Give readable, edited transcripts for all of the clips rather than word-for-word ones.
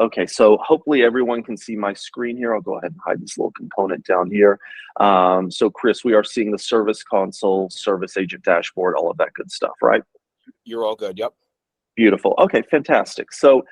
Okay, so hopefully everyone can see my screen here. I'll go ahead and hide this little component down here. So Chris, we are seeing the service console, service agent dashboard, all of that good stuff, right? You're all good, yep. Beautiful. Okay, fantastic. So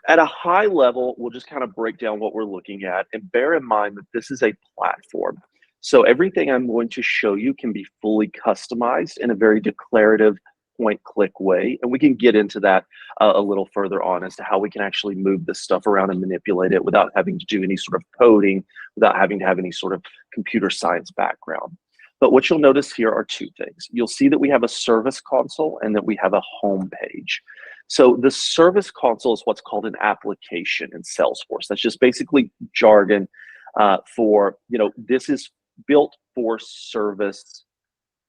at a high level, we'll just kind of break down what we're looking at, and bear in mind that this is a platform. So everything I'm going to show you can be fully customized in a very declarative point-click way, and we can get into that a little further on as to how we can actually move this stuff around and manipulate it without having to do any sort of coding, without having to have any sort of computer science background. But what you'll notice here are two things. You'll see that we have a service console and that we have a home page. So the service console is what's called an application in Salesforce. That's just basically jargon for, this is built for service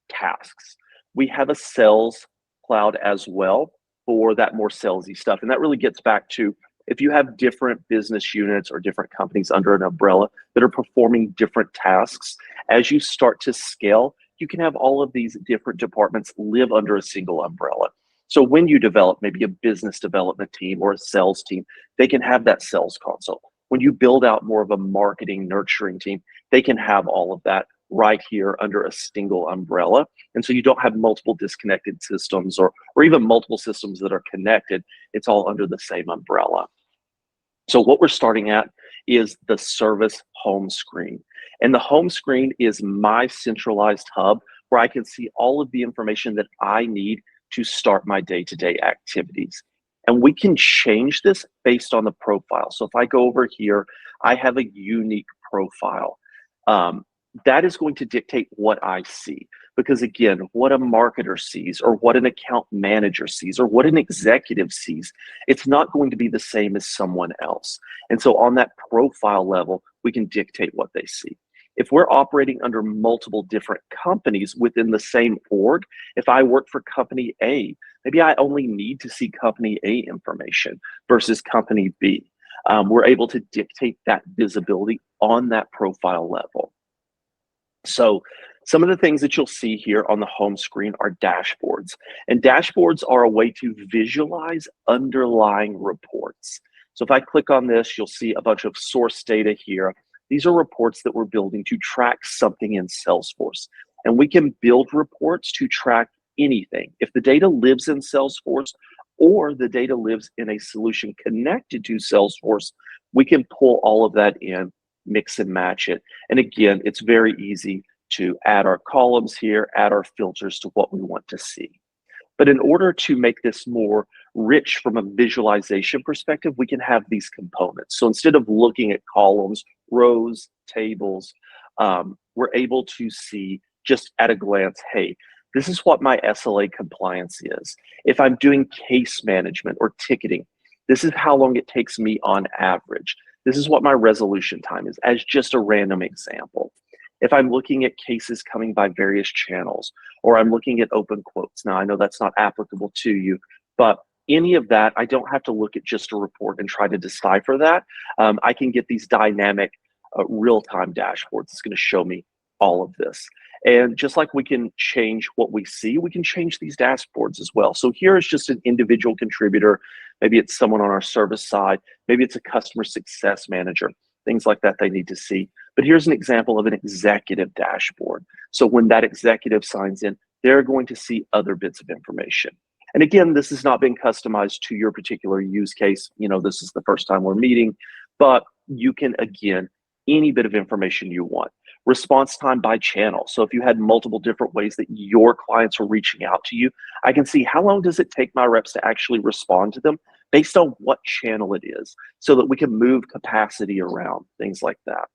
tasks. We have a sales cloud as well for that more salesy stuff. And that really gets back to if you have different business units or different companies under an umbrella that are performing different tasks, as you start to scale, you can have all of these different departments live under a single umbrella. So when you develop maybe a business development team or a sales team, they can have that sales console. When you build out more of a marketing nurturing team, they can have all of that right here under a single umbrella. And so you don't have multiple disconnected systems or even multiple systems that are connected. It's all under the same umbrella. So what we're starting at is the service home screen. And the home screen is my centralized hub where I can see all of the information that I need to start my day-to-day activities. And we can change this based on the profile. So if I go over here, I have a unique profile. That is going to dictate what I see. Because again, what a marketer sees or what an account manager sees or what an executive sees, it's not going to be the same as someone else. And so on that profile level, we can dictate what they see. If we're operating under multiple different companies within the same org, if I work for company A, maybe I only need to see company A information versus company B. We're able to dictate that visibility on that profile level. So some of the things that you'll see here on the home screen are dashboards. And dashboards are a way to visualize underlying reports. So if I click on this, you'll see a bunch of source data here. These are reports that we're building to track something in Salesforce. And we can build reports to track anything. If the data lives in Salesforce or the data lives in a solution connected to Salesforce, we can pull all of that in, mix and match it. And again, it's very easy to add our columns here, add our filters to what we want to see. But in order to make this more rich from a visualization perspective, we can have these components. So instead of looking at columns, rows, tables, we're able to see just at a glance, hey, this is what my SLA compliance is. If I'm doing case management or ticketing, this is how long it takes me on average. This is what my resolution time is, as just a random example. If I'm looking at cases coming by various channels, or I'm looking at open quotes. Now, I know that's not applicable to you, but any of that, I don't have to look at just a report and try to decipher that. I can get these dynamic real-time dashboards. It's going to show me all of this. And just like we can change what we see, we can change these dashboards as well. So here is just an individual contributor. Maybe it's someone on our service side. Maybe it's a customer success manager, things like that they need to see. But here's an example of an executive dashboard. So when that executive signs in, they're going to see other bits of information. And again, this is not being customized to your particular use case. This is the first time we're meeting, but you can, again, any bit of information you want. Response time by channel. So if you had multiple different ways that your clients are reaching out to you, I can see how long does it take my reps to actually respond to them based on what channel it is, so that we can move capacity around, things like that.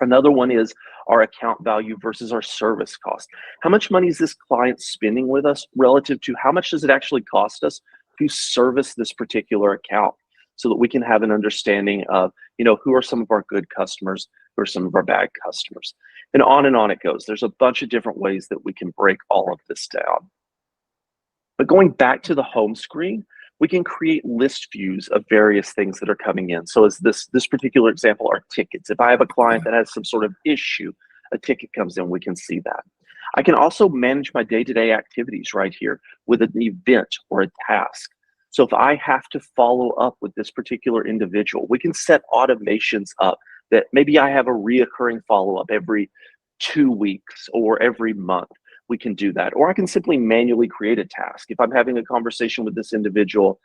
Another one is our account value versus our service cost. How much money is this client spending with us relative to how much does it actually cost us to service this particular account, so that we can have an understanding of, who are some of our good customers, who are some of our bad customers. And on it goes. There's a bunch of different ways that we can break all of this down. But going back to the home screen, we can create list views of various things that are coming in. So as this particular example are tickets. If I have a client that has some sort of issue, a ticket comes in, we can see that. I can also manage my day-to-day activities right here with an event or a task. So if I have to follow up with this particular individual, we can set automations up that maybe I have a reoccurring follow-up every 2 weeks or every month. We can do that. Or I can simply manually create a task. If I'm having a conversation with this individual,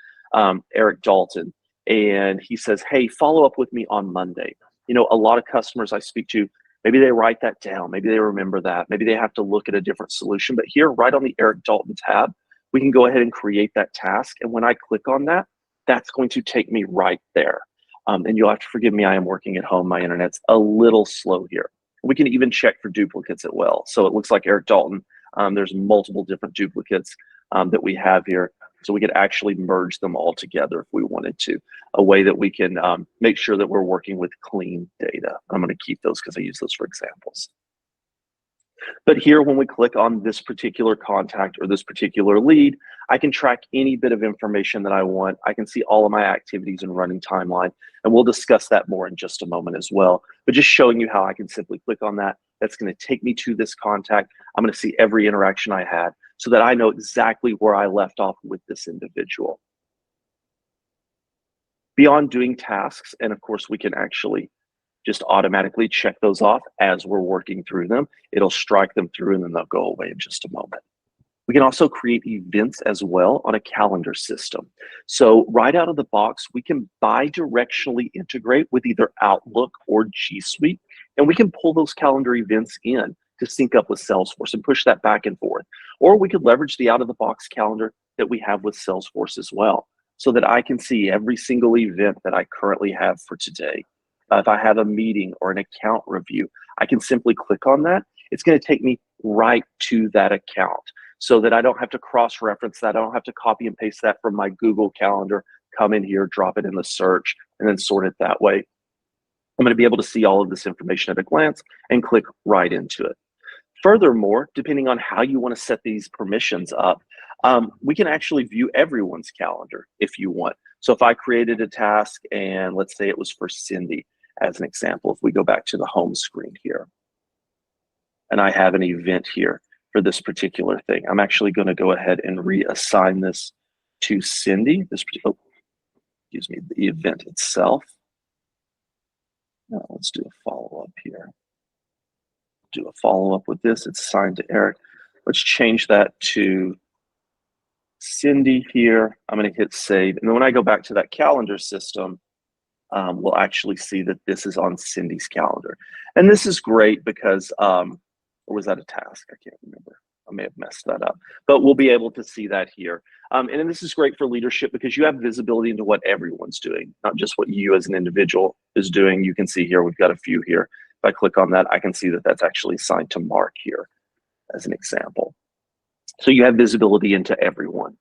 Eric Dalton, and he says, hey, follow up with me on Monday. A lot of customers I speak to, maybe they write that down. Maybe they remember that. Maybe they have to look at a different solution. But here, right on the Eric Dalton tab, we can go ahead and create that task. And when I click on that, that's going to take me right there. And you'll have to forgive me, I am working at home. My internet's a little slow here. We can even check for duplicates as well. So it looks like Eric Dalton, there's multiple different duplicates that we have here. So we could actually merge them all together if we wanted to, a way that we can make sure that we're working with clean data. I'm going to keep those because I use those for examples. But here, when we click on this particular contact or this particular lead, I can track any bit of information that I want. I can see all of my activities and running timeline, and we'll discuss that more in just a moment as well. But just showing you how I can simply click on that, that's going to take me to this contact. I'm going to see every interaction I had so that I know exactly where I left off with this individual. Beyond doing tasks, and of course, we can actually just automatically check those off as we're working through them. It'll strike them through and then they'll go away in just a moment. We can also create events as well on a calendar system. So right out of the box, we can bi-directionally integrate with either Outlook or G Suite, and we can pull those calendar events in to sync up with Salesforce and push that back and forth. Or we could leverage the out-of-the-box calendar that we have with Salesforce as well, so that I can see every single event that I currently have for today. If I have a meeting or an account review, I can simply click on that. It's going to take me right to that account so that I don't have to cross-reference that. I don't have to copy and paste that from my Google Calendar, come in here, drop it in the search, and then sort it that way. I'm going to be able to see all of this information at a glance and click right into it. Furthermore, depending on how you want to set these permissions up, we can actually view everyone's calendar if you want. So if I created a task and let's say it was for Cindy, as an example, if we go back to the home screen here, and I have an event here for this particular thing, I'm actually going to go ahead and reassign this to Cindy, the event itself. Now let's do a follow-up here. Do a follow-up with this. It's assigned to Eric. Let's change that to Cindy here. I'm going to hit save. And then when I go back to that calendar system, we'll actually see that this is on Cindy's calendar. And this is great because, or was that a task? I can't remember. I may have messed that up, but we'll be able to see that here. And then this is great for leadership because you have visibility into what everyone's doing, not just what you as an individual is doing. You can see here, we've got a few here. If I click on that, I can see that that's actually assigned to Mark here as an example. So you have visibility into everyone.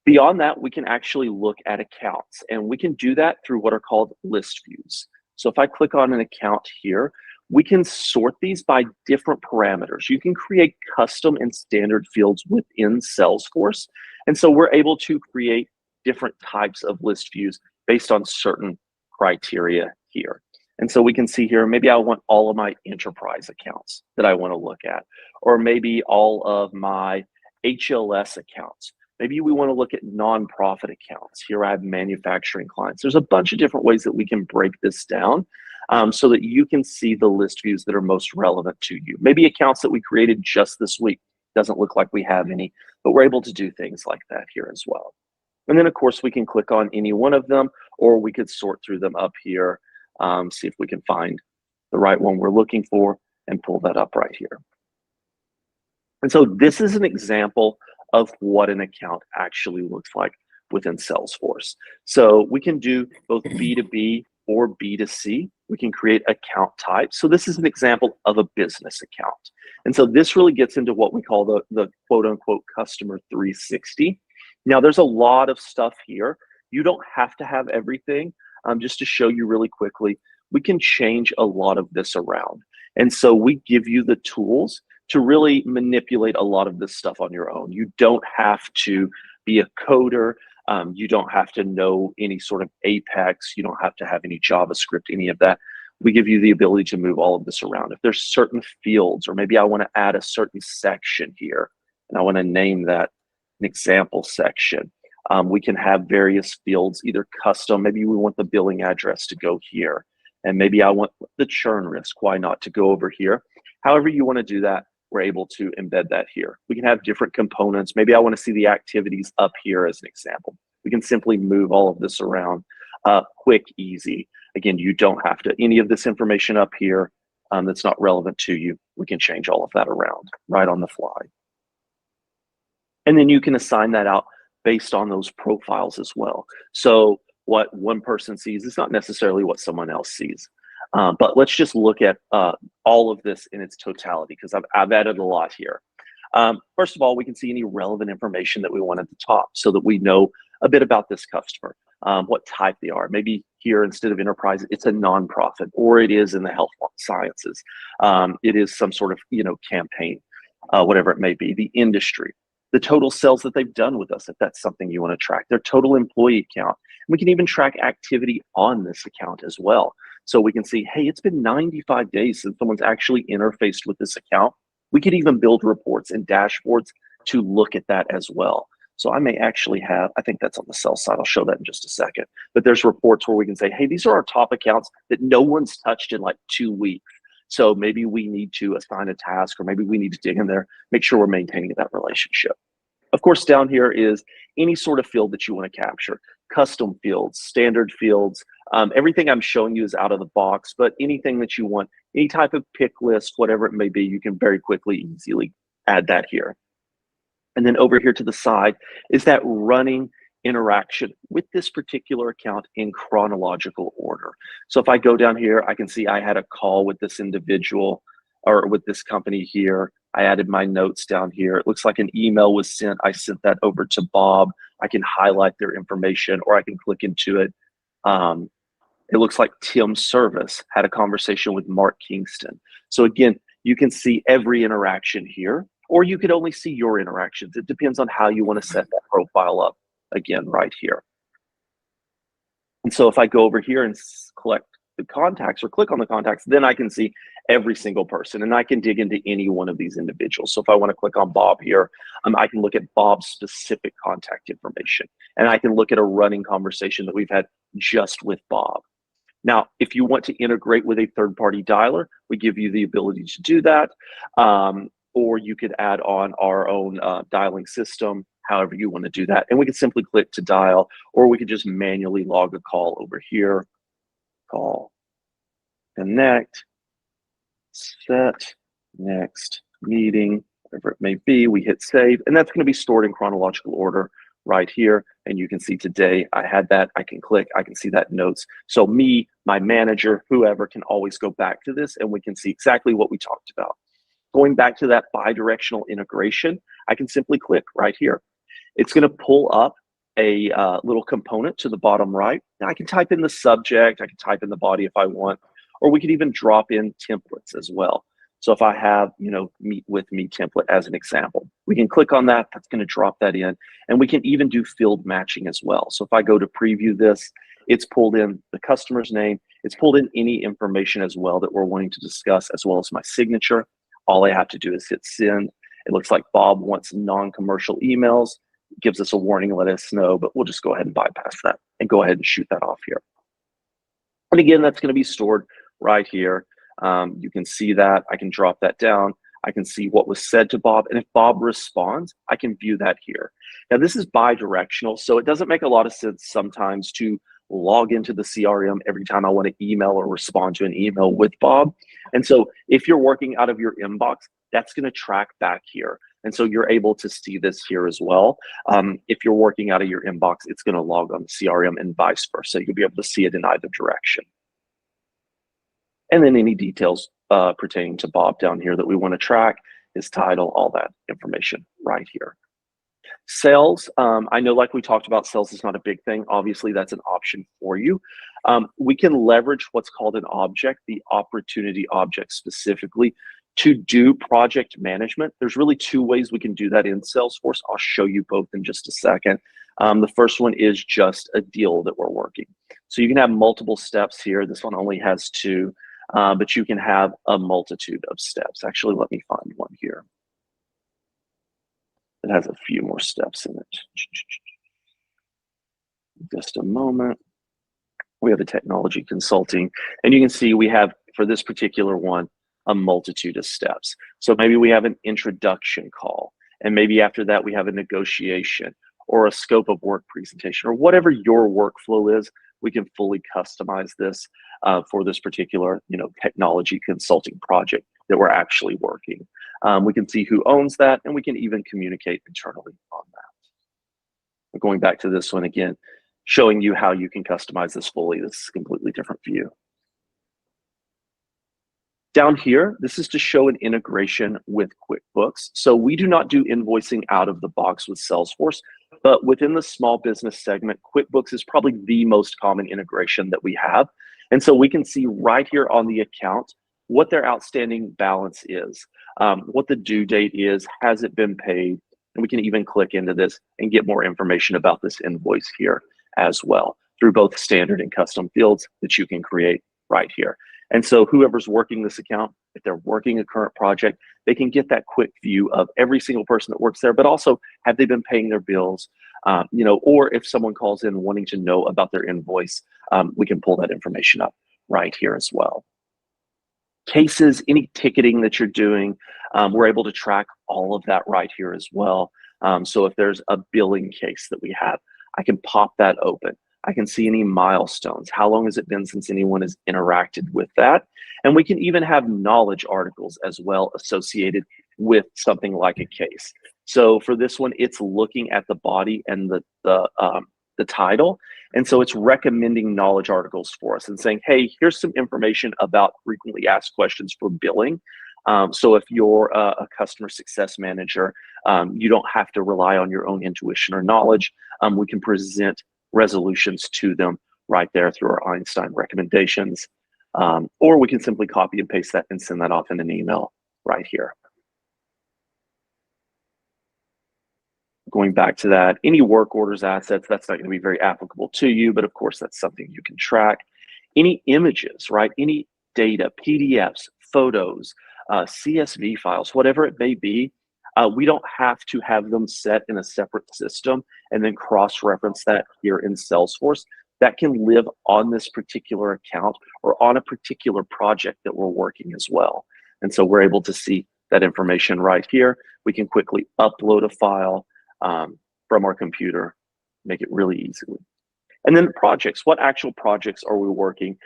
Beyond that, we can actually look at accounts, and we can do that through what are called list views. So if I click on an account here, we can sort these by different parameters. You can create custom and standard fields within Salesforce. And so we're able to create different types of list views based on certain criteria here. And so we can see here, maybe I want all of my enterprise accounts that I want to look at, or maybe all of my HLS accounts. Maybe we want to look at nonprofit accounts. Here I have manufacturing clients. There's a bunch of different ways that we can break this down so that you can see the list views that are most relevant to you. Maybe accounts that we created just this week. Doesn't look like we have any, but we're able to do things like that here as well. And then of course we can click on any one of them, or we could sort through them up here, see if we can find the right one we're looking for and pull that up right here. And so this is an example of what an account actually looks like within Salesforce. So we can do both B2B or B2C. We can create account types. So this is an example of a business account. And so this really gets into what we call the quote unquote customer 360. Now there's a lot of stuff here. You don't have to have everything. Just to show you really quickly, we can change a lot of this around. And so we give you the tools to really manipulate a lot of this stuff on your own. You don't have to be a coder. You don't have to know any sort of Apex. You don't have to have any JavaScript, any of that. We give you the ability to move all of this around. If there's certain fields, or maybe I want to add a certain section here, and I want to name that an example section, We can have various fields, either custom, maybe we want the billing address to go here, and maybe I want the churn risk, why not, to go over here. However you want to do that, we're able to embed that here. We can have different components. Maybe I want to see the activities up here as an example. We can simply move all of this around. Quick, easy. Again, you don't have to, any of this information up here that's not relevant to you, we can change all of that around right on the fly. And then you can assign that out based on those profiles as well. So what one person sees is not necessarily what someone else sees. But let's just look at all of this in its totality, because I've added a lot here. First of all, we can see any relevant information that we want at the top so that we know a bit about this customer, what type they are. Maybe here, instead of enterprise, it's a nonprofit, or it is in the health sciences. It is some sort of campaign, whatever it may be, the industry, the total sales that they've done with us, if that's something you want to track, their total employee count. We can even track activity on this account as well. So we can see, hey, it's been 95 days since someone's actually interfaced with this account. We could even build reports and dashboards to look at that as well. So I may actually have, I think that's on the sales side, I'll show that in just a second, but there's reports where we can say, hey, these are our top accounts that no one's touched in like 2 weeks. So maybe we need to assign a task, or maybe we need to dig in there, make sure we're maintaining that relationship. Of course, down here is any sort of field that you want to capture, custom fields, standard fields. Everything I'm showing you is out of the box, but anything that you want, any type of pick list, whatever it may be, you can very quickly, easily add that here. And then over here to the side is that running interaction with this particular account in chronological order. So if I go down here, I can see I had a call with this individual or with this company here. I added my notes down here. It looks like an email was sent. I sent that over to Bob. I can highlight their information, or I can click into it. It looks like Tim Service had a conversation with Mark Kingston. So again, you can see every interaction here, or you could only see your interactions. It depends on how you want to set that profile up, again, right here. And so if I go over here and collect the contacts or click on the contacts, then I can see every single person, and I can dig into any one of these individuals. So if I want to click on Bob here, I can look at Bob's specific contact information, and I can look at a running conversation that we've had just with Bob. Now, if you want to integrate with a third-party dialer, we give you the ability to do that, or you could add on our own dialing system, however you want to do that. And we can simply click to dial, or we could just manually log a call over here. Call, connect, set, next, meeting, whatever it may be. We hit save, and that's going to be stored in chronological order right here. And you can see today I had that. I can click, I can see that notes. So me, my manager, whoever can always go back to this, and we can see exactly what we talked about. Going back to that bi-directional integration, I can simply click right here. It's going to pull up a little component to the bottom right. Now I can type in the subject, I can type in the body if I want, or we could even drop in templates as well. So if I have, meet with me template as an example, we can click on that. That's going to drop that in, and we can even do field matching as well. So if I go to preview this, it's pulled in the customer's name. It's pulled in any information as well that we're wanting to discuss, as well as my signature. All I have to do is hit send. It looks like Bob wants non-commercial emails. It gives us a warning, let us know, but we'll just go ahead and bypass that and go ahead and shoot that off here. And again, that's going to be stored right here. You can see that. I can drop that down. I can see what was said to Bob. And if Bob responds, I can view that here. Now, this is bi-directional, so it doesn't make a lot of sense sometimes to log into the CRM every time I want to email or respond to an email with Bob. And so if you're working out of your inbox, that's going to track back here. And so you're able to see this here as well. If you're working out of your inbox, it's going to log on the CRM and vice versa. You'll be able to see it in either direction. And then any details pertaining to Bob down here that we want to track, his title, all that information right here. Sales, I know like we talked about, sales is not a big thing. Obviously, that's an option for you. We can leverage what's called an object, the opportunity object specifically, to do project management. There's really 2 ways we can do that in Salesforce. I'll show you both in just a second. The first one is just a deal that we're working. So you can have multiple steps here. This one only has 2, but you can have a multitude of steps. Actually, let me find one here. It has a few more steps in it. Just a moment. We have a technology consulting, and you can see we have, for this particular one, a multitude of steps. So maybe we have an introduction call, and maybe after that we have a negotiation or a scope of work presentation, or whatever your workflow is. We can fully customize this for this particular, technology consulting project that we're actually working. We can see who owns that, and we can even communicate internally on that. Going back to this one again, showing you how you can customize this fully. This is a completely different view. Down here, this is to show an integration with QuickBooks. So we do not do invoicing out of the box with Salesforce, but within the small business segment, QuickBooks is probably the most common integration that we have. And so we can see right here on the account what their outstanding balance is, what the due date is, has it been paid, and we can even click into this and get more information about this invoice here as well through both standard and custom fields that you can create right here. And so whoever's working this account, if they're working a current project, they can get that quick view of every single person that works there, but also have they been paying their bills, or if someone calls in wanting to know about their invoice, we can pull that information up right here as well. Cases, any ticketing that you're doing, we're able to track all of that right here as well. So if there's a billing case that we have, I can pop that open. I can see any milestones. How long has it been since anyone has interacted with that? And we can even have knowledge articles as well associated with something like a case. So for this one, it's looking at the body and the title. And so it's recommending knowledge articles for us and saying, hey, here's some information about frequently asked questions for billing. So if you're a customer success manager, you don't have to rely on your own intuition or knowledge. We can present resolutions to them right there through our Einstein recommendations. Or we can simply copy and paste that and send that off in an email right here. Going back to that, any work orders, assets, that's not going to be very applicable to you, but of course that's something you can track. Any images, right? Any data, PDFs, photos, CSV files, whatever it may be, we don't have to have them set in a separate system and then cross-reference that here in Salesforce. That can live on this particular account or on a particular project that we're working as well. And so we're able to see that information right here. We can quickly upload a file from our computer, make it really easily. And then the projects, what actual projects are we working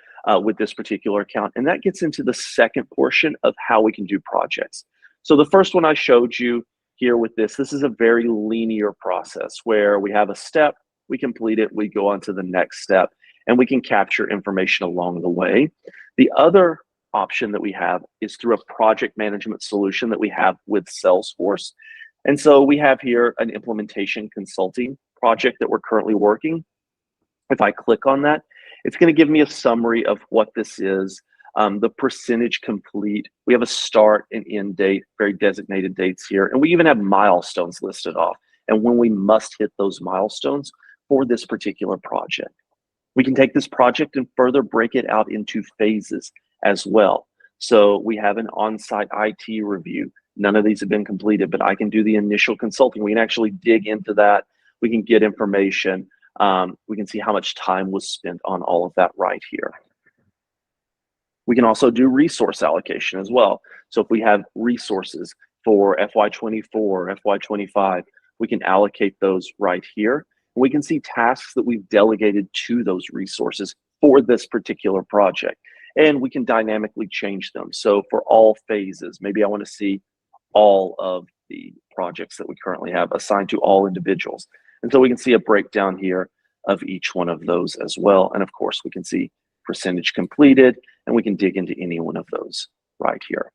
with this particular account? And that gets into the second portion of how we can do projects. So the first one I showed you here with this is a very linear process where we have a step, we complete it, we go on to the next step, and we can capture information along the way. The other option that we have is through a project management solution that we have with Salesforce. And so we have here an implementation consulting project that we're currently working. If I click on that, it's going to give me a summary of what this is, the percentage complete. We have a start and end date, very designated dates here, and we even have milestones listed off and when we must hit those milestones for this particular project. We can take this project and further break it out into phases as well. So we have an on-site IT review. None of these have been completed, but I can do the initial consulting. We can actually dig into that. We can get information. We can see how much time was spent on all of that right here. We can also do resource allocation as well. So if we have resources for FY24, FY25, we can allocate those right here. We can see tasks that we've delegated to those resources for this particular project. And we can dynamically change them. So for all phases, maybe I want to see all of the projects that we currently have assigned to all individuals. And so we can see a breakdown here of each one of those as well. And of course, we can see percentage completed, and we can dig into any one of those right here.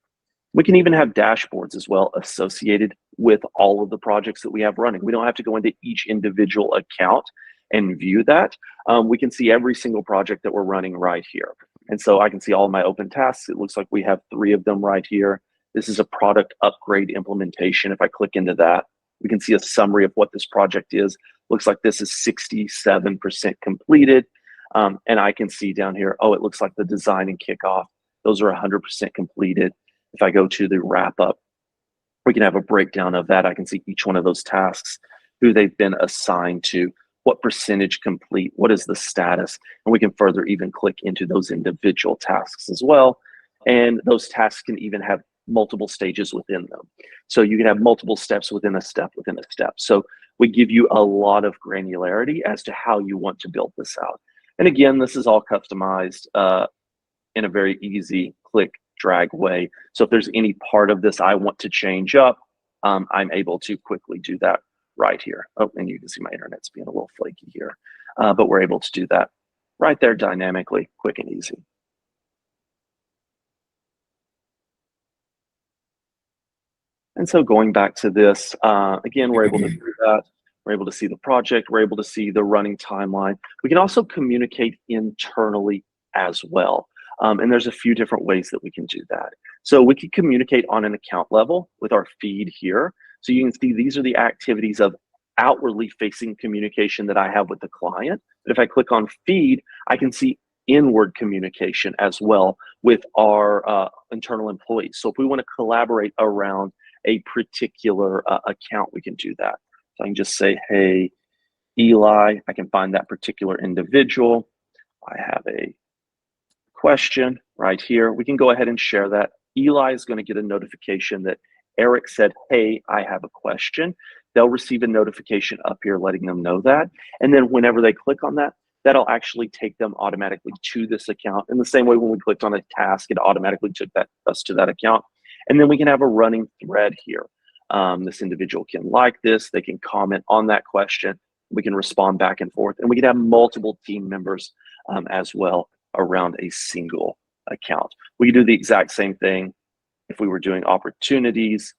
We can even have dashboards as well associated with all of the projects that we have running. We don't have to go into each individual account and view that. We can see every single project that we're running right here. And so I can see all of my open tasks. It looks like we have 3 of them right here. This is a product upgrade implementation. If I click into that, we can see a summary of what this project is. Looks like this is 67% completed. And I can see down here, oh, it looks like the design and kickoff, those are 100% completed. If I go to the wrap up, we can have a breakdown of that. I can see each one of those tasks, who they've been assigned to, what percentage complete, what is the status, and we can further even click into those individual tasks as well. And those tasks can even have multiple stages within them. So you can have multiple steps within a step within a step. So we give you a lot of granularity as to how you want to build this out. And again, this is all customized in a very easy click, drag way. So if there's any part of this I want to change up, I'm able to quickly do that right here. Oh, and you can see my internet's being a little flaky here, but we're able to do that right there dynamically, quick and easy. And so going back to this, again, we're able to do that. We're able to see the project. We're able to see the running timeline. We can also communicate internally as well. And there's a few different ways that we can do that. So we can communicate on an account level with our feed here. So you can see these are the activities of outwardly facing communication that I have with the client. But if I click on feed, I can see inward communication as well with our internal employees. So if we want to collaborate around a particular account, we can do that. So I can just say, hey, Eli, I can find that particular individual. I have a question right here. We can go ahead and share that. Eli is going to get a notification that Eric said, hey, I have a question. They'll receive a notification up here letting them know that. And then whenever they click on that, that'll actually take them automatically to this account. In the same way when we clicked on a task, it automatically took us to that account. And then we can have a running thread here. This individual can like this, they can comment on that question, we can respond back and forth, and we can have multiple team members as well around a single account. We can do the exact same thing if we were doing opportunities.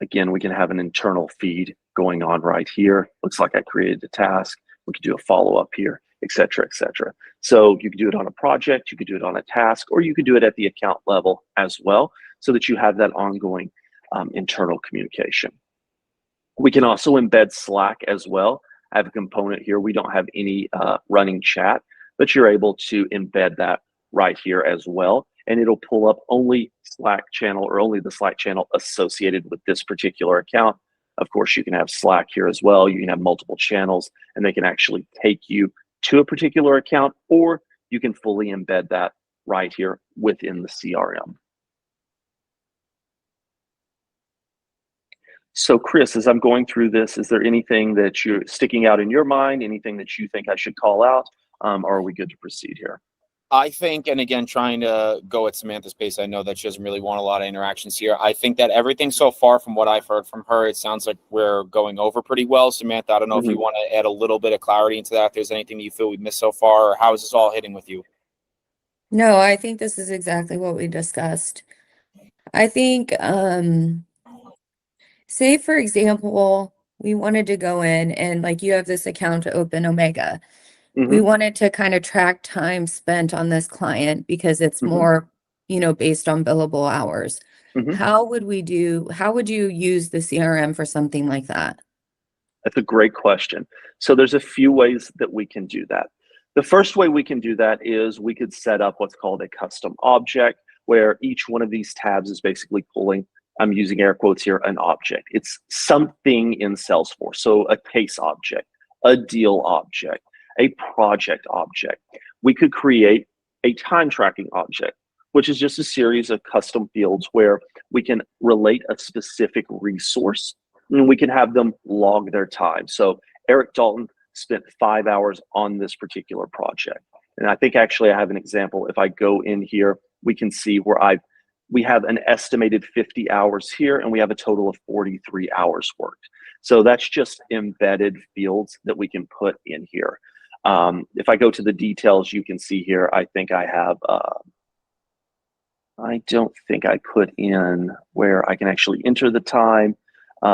Again, we can have an internal feed going on right here. Looks like I created a task. We could do a follow-up here, et cetera, et cetera. So you could do it on a project, you could do it on a task, or you could do it at the account level as well, so that you have that ongoing internal communication. We can also embed Slack as well. I have a component here. We don't have any running chat, but you're able to embed that right here as well. And it'll pull up only Slack channel or only the Slack channel associated with this particular account. Of course, you can have Slack here as well. You can have multiple channels and they can actually take you to a particular account, or you can fully embed that right here within the CRM. So Chris, as I'm going through this, is there anything that you're sticking out in your mind, anything that you think I should call out, or are we good to proceed here? I think, and again, trying to go at Samantha's pace, I know that she doesn't really want a lot of interactions here. I think that everything so far from what I've heard from her, it sounds like we're going over pretty well. Samantha, I don't know if you want to add a little bit of clarity into that, if there's anything you feel we've missed so far, or how is this all hitting with you? No, I think this is exactly what we discussed. I think, say for example, we wanted to go in and like you have this account to open Omega. We wanted to kind of track time spent on this client because it's more, you know, based on billable hours. How would you use the CRM for something like that? That's a great question. So there's a few ways that we can do that. The first way we can do that is we could set up what's called a custom object, where each one of these tabs is basically pulling, I'm using air quotes here, an object. It's something in Salesforce. So a case object, a deal object, a project object. We could create a time tracking object, which is just a series of custom fields where we can relate a specific resource and we can have them log their time. So Eric Dalton spent 5 hours on this particular project. And I think actually I have an example. If I go in here, we can see where we have an estimated 50 hours here and we have a total of 43 hours worked. So that's just embedded fields that we can put in here. If I go to the details, you can see here, I think I have, I don't think I put in where I can actually enter the time,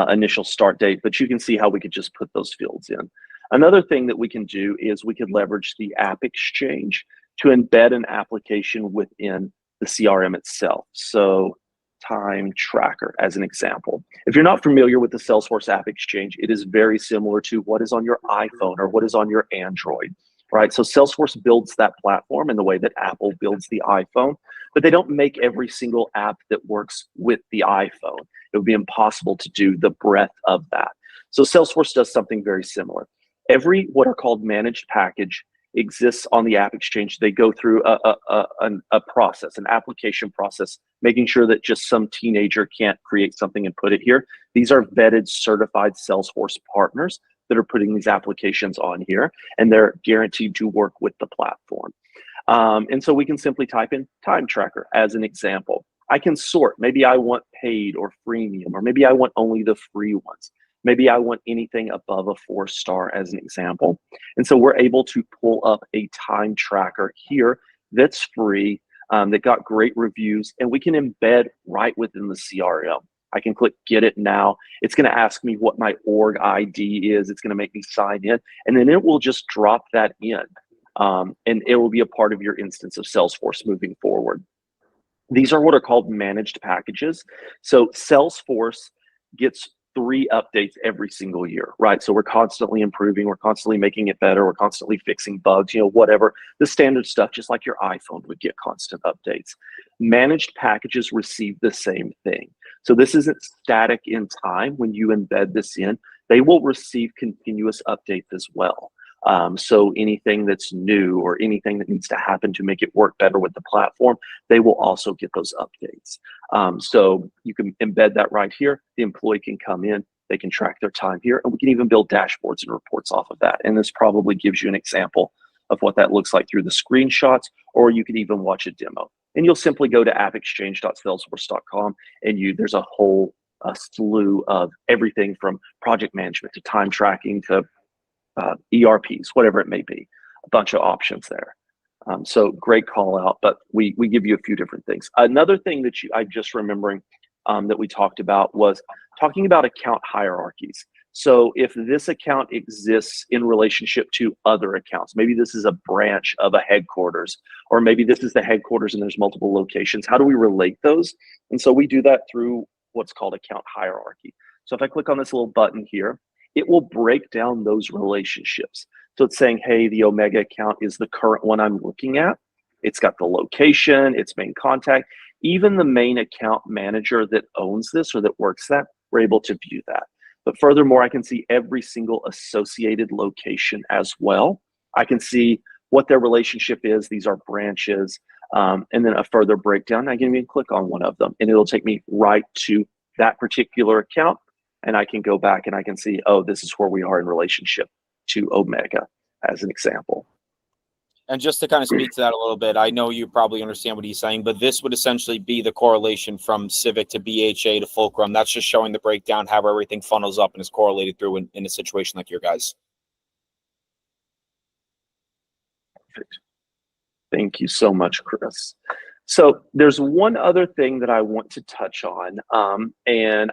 initial start date, but you can see how we could just put those fields in. Another thing that we can do is we could leverage the app exchange to embed an application within the CRM itself. So time tracker as an example. If you're not familiar with the Salesforce app exchange, it is very similar to what is on your iPhone or what is on your Android, right? So Salesforce builds that platform in the way that Apple builds the iPhone, but they don't make every single app that works with the iPhone. It would be impossible to do the breadth of that. So Salesforce does something very similar. Every what are called managed package exists on the App Exchange. They go through a process, an application process, making sure that just some teenager can't create something and put it here. These are vetted, certified Salesforce partners that are putting these applications on here, and they're guaranteed to work with the platform. And so we can simply type in time tracker as an example. I can sort. Maybe I want paid or freemium, or maybe I want only the free ones. Maybe I want anything above a 4-star as an example. And so we're able to pull up a time tracker here that's free, that got great reviews, and we can embed right within the CRM. I can click get it now. It's going to ask me what my org ID is. It's going to make me sign in, and then it will just drop that in. And it will be a part of your instance of Salesforce moving forward. These are what are called managed packages. So Salesforce gets 3 updates every single year, right? So we're constantly improving, we're constantly making it better, we're constantly fixing bugs, whatever, the standard stuff, just like your iPhone would get constant updates. Managed packages receive the same thing. So this isn't static in time. When you embed this in, they will receive continuous updates as well. So anything that's new or anything that needs to happen to make it work better with the platform, they will also get those updates. So you can embed that right here. The employee can come in, they can track their time here, and we can even build dashboards and reports off of that. And this probably gives you an example of what that looks like through the screenshots, or you can even watch a demo. And you'll simply go to appexchange.salesforce.com, and there's a whole slew of everything from project management to time tracking to ERPs, whatever it may be, a bunch of options there. So great call out, but we give you a few different things. Another thing that I'm just remembering that we talked about was talking about account hierarchies. So if this account exists in relationship to other accounts, maybe this is a branch of a headquarters, or maybe this is the headquarters and there's multiple locations. How do we relate those? And so we do that through what's called account hierarchy. So if I click on this little button here, it will break down those relationships. So it's saying, hey, the Omega account is the current one I'm looking at. It's got the location, its main contact, even the main account manager that owns this or that works that, we're able to view that. But furthermore, I can see every single associated location as well. I can see what their relationship is. These are branches, and then a further breakdown. I can even click on one of them, and it'll take me right to that particular account. And I can go back and I can see, oh, this is where we are in relationship to Omega, as an example. And just to kind of speak to that a little bit, I know you probably understand what he's saying, but this would essentially be the correlation from Civic to BHA to Fulcrum. That's just showing the breakdown, how everything funnels up and is correlated through in a situation like your guys. Perfect. Thank you so much, Chris. So there's one other thing that I want to touch on, and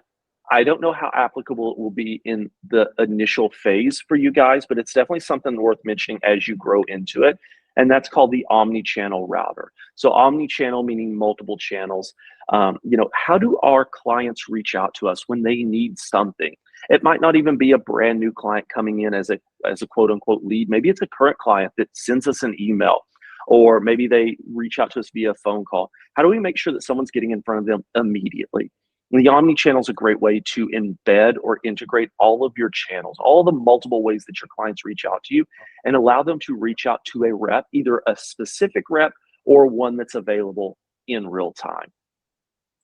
I don't know how applicable it will be in the initial phase for you guys, but it's definitely something worth mentioning as you grow into it. And that's called the Omni-Channel router. So Omni-Channel meaning multiple channels. How do our clients reach out to us when they need something? It might not even be a brand new client coming in as a quote unquote lead. Maybe it's a current client that sends us an email, or maybe they reach out to us via phone call. How do we make sure that someone's getting in front of them immediately? The Omni-Channel is a great way to embed or integrate all of your channels, all the multiple ways that your clients reach out to you, and allow them to reach out to a rep, either a specific rep or one that's available in real time.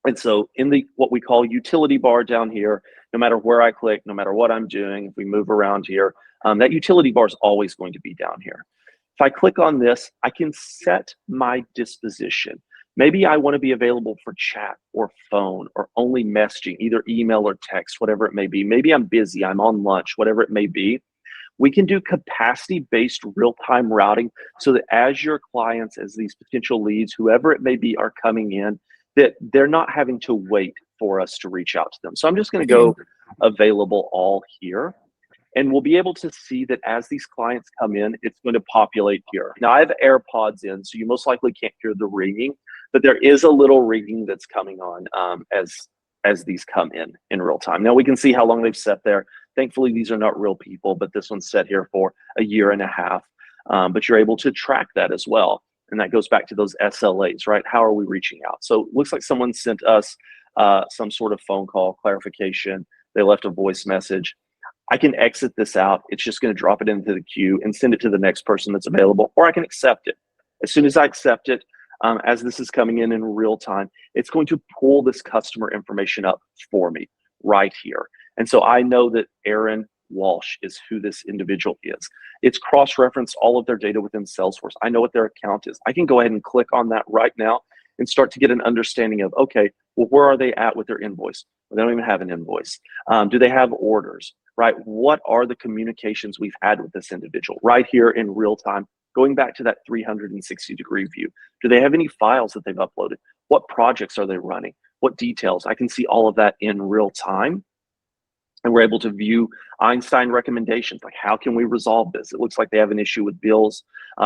And so in the what we call utility bar down here, no matter where I click, no matter what I'm doing, if we move around here, that utility bar is always going to be down here. If I click on this, I can set my disposition. Maybe I want to be available for chat or phone or only messaging, either email or text, whatever it may be. Maybe I'm busy, I'm on lunch, whatever it may be. We can do capacity-based real-time routing so that as your clients, as these potential leads, whoever it may be, are coming in, that they're not having to wait for us to reach out to them. So I'm just going to go available all here. And we'll be able to see that as these clients come in, it's going to populate here. Now I have AirPods in, so you most likely can't hear the ringing, but there is a little ringing that's coming on as these come in real time. Now we can see how long they've sat there. Thankfully, these are not real people, but this one's set here for a year and a half. But you're able to track that as well. And that goes back to those SLAs, right? How are we reaching out? So it looks like someone sent us some sort of phone call clarification. They left a voice message. I can exit this out. It's just going to drop it into the queue and send it to the next person that's available, or I can accept it. As soon as I accept it, as this is coming in real time, it's going to pull this customer information up for me right here. And so I know that Aaron Walsh is who this individual is. It's cross-referenced all of their data within Salesforce. I know what their account is. I can go ahead and click on that right now and start to get an understanding of, okay, well, where are they at with their invoice? Well, they don't even have an invoice. Do they have orders, right? What are the communications we've had with this individual right here in real time, going back to that 360-degree view? Do they have any files that they've uploaded? What projects are they running? What details? I can see all of that in real time. And we're able to view Einstein recommendations, like how can we resolve this? It looks like they have an issue with bills.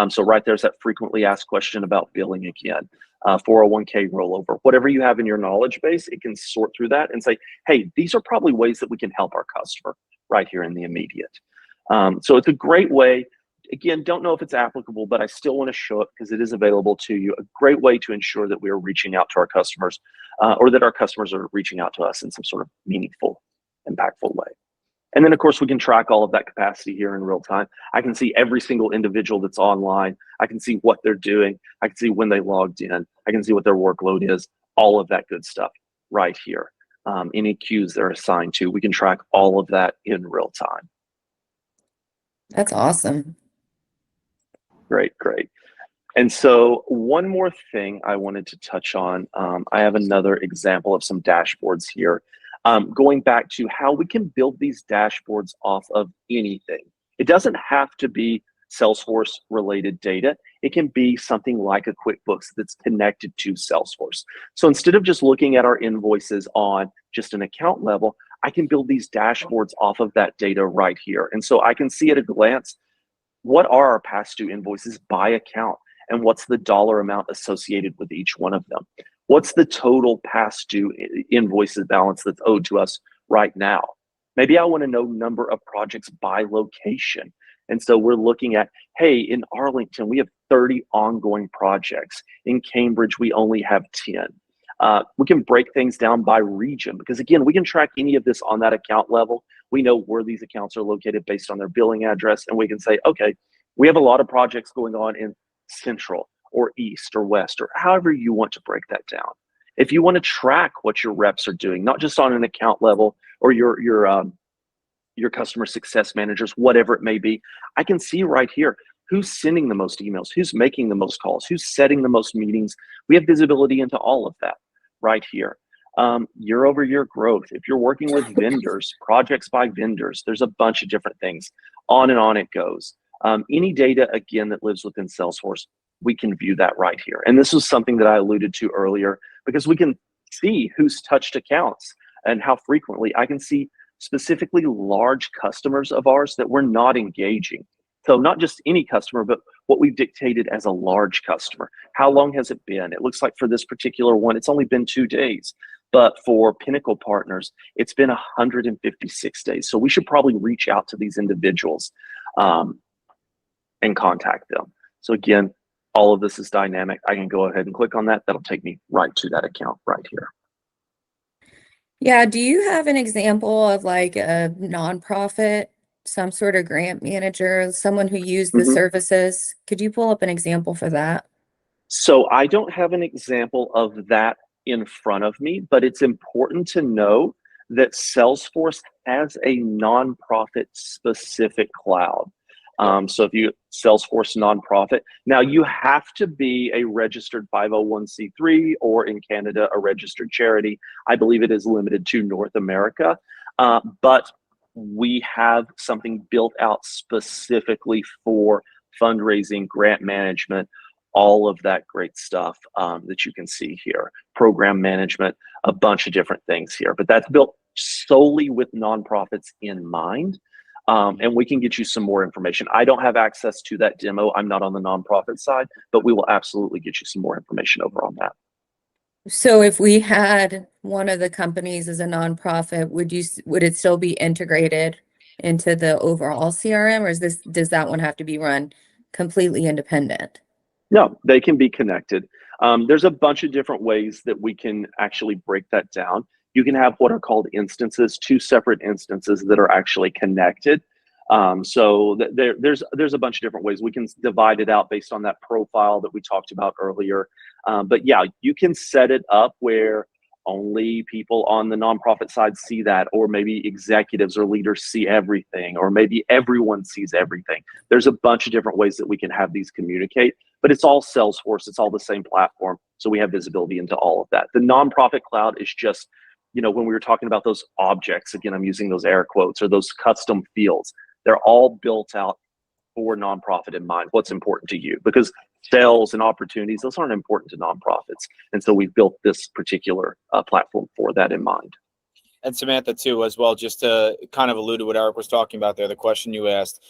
So right there's that frequently asked question about billing again, 401k rollover, whatever you have in your knowledge base, it can sort through that and say, hey, these are probably ways that we can help our customer right here in the immediate. So it's a great way. Again, don't know if it's applicable, but I still want to show it because it is available to you. A great way to ensure that we are reaching out to our customers or that our customers are reaching out to us in some sort of meaningful, impactful way. And then of course we can track all of that capacity here in real time. I can see every single individual that's online. I can see what they're doing. I can see when they logged in. I can see what their workload is, all of that good stuff right here. Any queues they're assigned to, we can track all of that in real time. That's awesome. Great, great. And so one more thing I wanted to touch on, I have another example of some dashboards here. Going back to how we can build these dashboards off of anything. It doesn't have to be Salesforce related data. It can be something like a QuickBooks that's connected to Salesforce. So instead of just looking at our invoices on just an account level, I can build these dashboards off of that data right here. And so I can see at a glance, what are our past due invoices by account? And what's the dollar amount associated with each one of them? What's the total past due invoices balance that's owed to us right now? Maybe I want to know number of projects by location. And so we're looking at, hey, in Arlington, we have 30 ongoing projects. In Cambridge, we only have 10. We can break things down by region because again, we can track any of this on that account level. We know where these accounts are located based on their billing address. And we can say, okay, we have a lot of projects going on in Central or East or West or however you want to break that down. If you want to track what your reps are doing, not just on an account level or your customer success managers, whatever it may be, I can see right here who's sending the most emails, who's making the most calls, who's setting the most meetings. We have visibility into all of that right here. Year over year growth. If you're working with vendors, projects by vendors, there's a bunch of different things. On and on it goes. Any data, again, that lives within Salesforce, we can view that right here. And this was something that I alluded to earlier because we can see who's touched accounts and how frequently. I can see specifically large customers of ours that we're not engaging. So not just any customer, but what we've dictated as a large customer. How long has it been? It looks like for this particular one, it's only been 2 days. But for Pinnacle Partners, it's been 156 days. So we should probably reach out to these individuals and contact them. So again, all of this is dynamic. I can go ahead and click on that. That'll take me right to that account right here. Yeah, do you have an example of like a nonprofit, some sort of grant manager, someone who used the services? Could you pull up an example for that? So I don't have an example of that in front of me, but it's important to know that Salesforce has a nonprofit specific cloud. So if you Salesforce nonprofit, now you have to be a registered 501c3 or in Canada, a registered charity. I believe it is limited to North America, but we have something built out specifically for fundraising, grant management, all of that great stuff that you can see here, program management, a bunch of different things here, but that's built solely with nonprofits in mind. And we can get you some more information. I don't have access to that demo. I'm not on the nonprofit side, but we will absolutely get you some more information over on that. So if we had one of the companies as a nonprofit, would it still be integrated into the overall CRM, or does that one have to be run completely independent? No, they can be connected. There's a bunch of different ways that we can actually break that down. You can have what are called instances, two separate instances that are actually connected. There's a bunch of different ways we can divide it out based on that profile that we talked about earlier. But yeah, you can set it up where only people on the nonprofit side see that, or maybe executives or leaders see everything, or maybe everyone sees everything. There's a bunch of different ways that we can have these communicate, but it's all Salesforce. It's all the same platform. So we have visibility into all of that. The nonprofit cloud is just, when we were talking about those objects, again, I'm using those air quotes, or those custom fields, they're all built out for nonprofit in mind. What's important to you? Because sales and opportunities, those aren't important to nonprofits. And so we've built this particular platform for that in mind. And Samantha too, as well, just to kind of allude to what Eric was talking about there, the question you asked,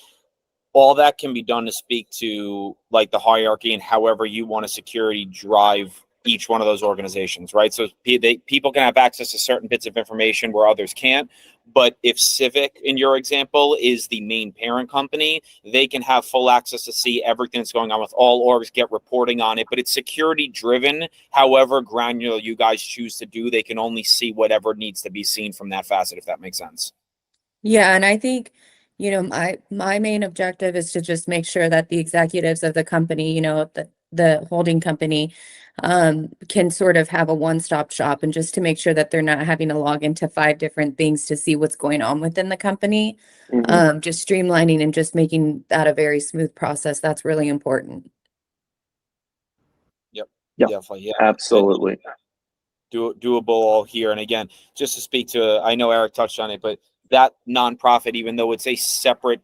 all that can be done to speak to like the hierarchy and however you want a security drive each one of those organizations, right? So people can have access to certain bits of information where others can't. But if Civic, in your example, is the main parent company, they can have full access to see everything that's going on with all orgs, get reporting on it. But it's security driven. However granular you guys choose to do, they can only see whatever needs to be seen from that facet, if that makes sense. Yeah, and I think, my main objective is to just make sure that the executives of the company, the holding company, can sort of have a one-stop shop, and just to make sure that they're not having to log into 5 different things to see what's going on within the company. Just streamlining and just making that a very smooth process. That's really important. Yep. Definitely. Yeah. Absolutely. Doable all here. And again, just to speak to, I know Eric touched on it, but that nonprofit, even though it's a separate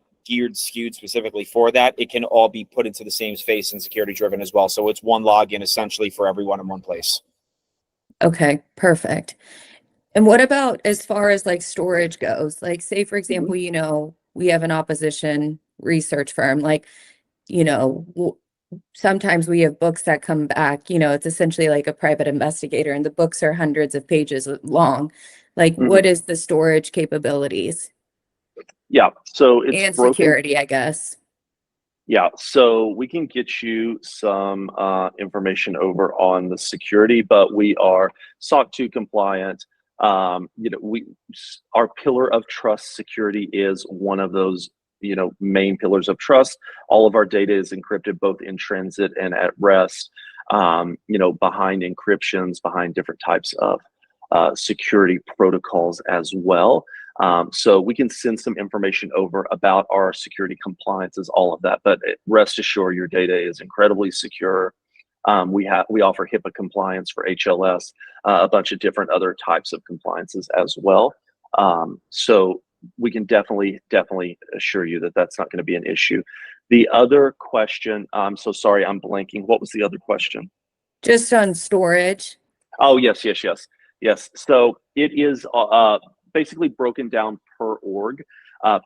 skewed specifically for that, it can all be put into the same space and security driven as well. So it's one login essentially for everyone in one place. Okay, perfect. And what about as far as like storage goes? Like, say, for example, we have an opposition research firm, like, sometimes we have books that come back, it's essentially like a private investigator, and the books are hundreds of pages long. Like, what is the storage capabilities? Yeah, so it's and broken. Security, I guess. Yeah, so we can get you some information over on the security, but we are SOC 2 compliant. Our pillar of trust security is one of those, main pillars of trust. All of our data is encrypted both in transit and at rest, behind encryptions, behind different types of security protocols as well. So we can send some information over about our security compliances, all of that, but rest assured your data is incredibly secure. We offer HIPAA compliance for HLS, a bunch of different other types of compliances as well. So we can definitely assure you that that's not going to be an issue. The other question, I'm so sorry, I'm blanking. What was the other question? Just on storage. Oh, yes. So it is basically broken down per org,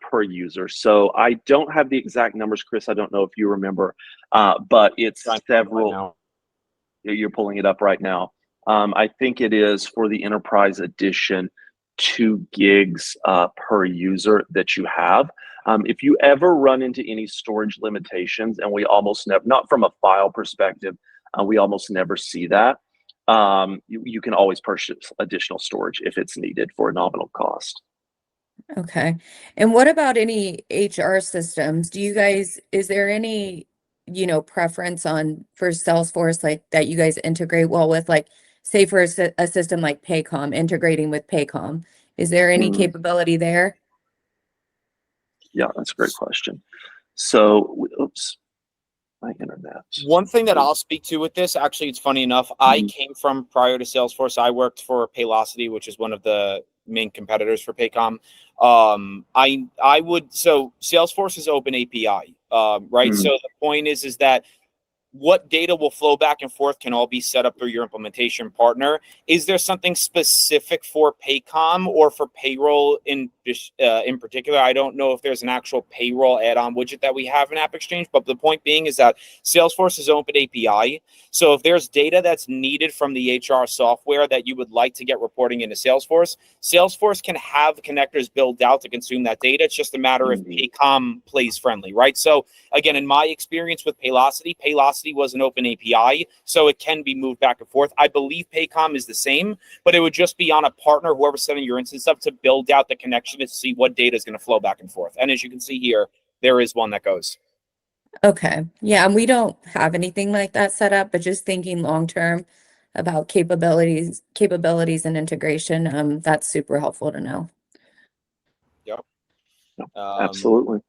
per user. So I don't have the exact numbers, Chris. I don't know if you remember, but it's several. You're pulling it up right now. I think it is for the enterprise edition, 2 gigs per user that you have. If you ever run into any storage limitations, and we almost never, not from a file perspective, we almost never see that. You can always purchase additional storage if it's needed for a nominal cost. Okay. And what about any HR systems? Is there any, preference for Salesforce, like that you guys integrate well with, like, say for a system like Paycom, integrating with Paycom? Is there any capability there? Yeah, that's a great question. So, my internet. One thing that I'll speak to with this, actually, it's funny enough, I came from, prior to Salesforce, I worked for Paylocity, which is one of the main competitors for Paycom. So Salesforce is open API, right? So the point is that what data will flow back and forth can all be set up through your implementation partner. Is there something specific for Paycom or for payroll in in particular. I don't know if there's an actual payroll add-on widget that we have in AppExchange, but the point being is that Salesforce is open API. So if there's data that's needed from the HR software that you would like to get reporting into Salesforce, Salesforce can have connectors built out to consume that data. It's just a matter if Paycom plays friendly, right? So again, in my experience with Paylocity was an open API, so it can be moved back and forth. I believe Paycom is the same, but it would just be on a partner, whoever's setting your instance up, to build out the connection to see what data is going to flow back and forth. And as you can see here, there is one that goes. Okay. Yeah, and we don't have anything like that set up, but just thinking long term about capabilities and integration, that's super helpful to know. Yep. Absolutely.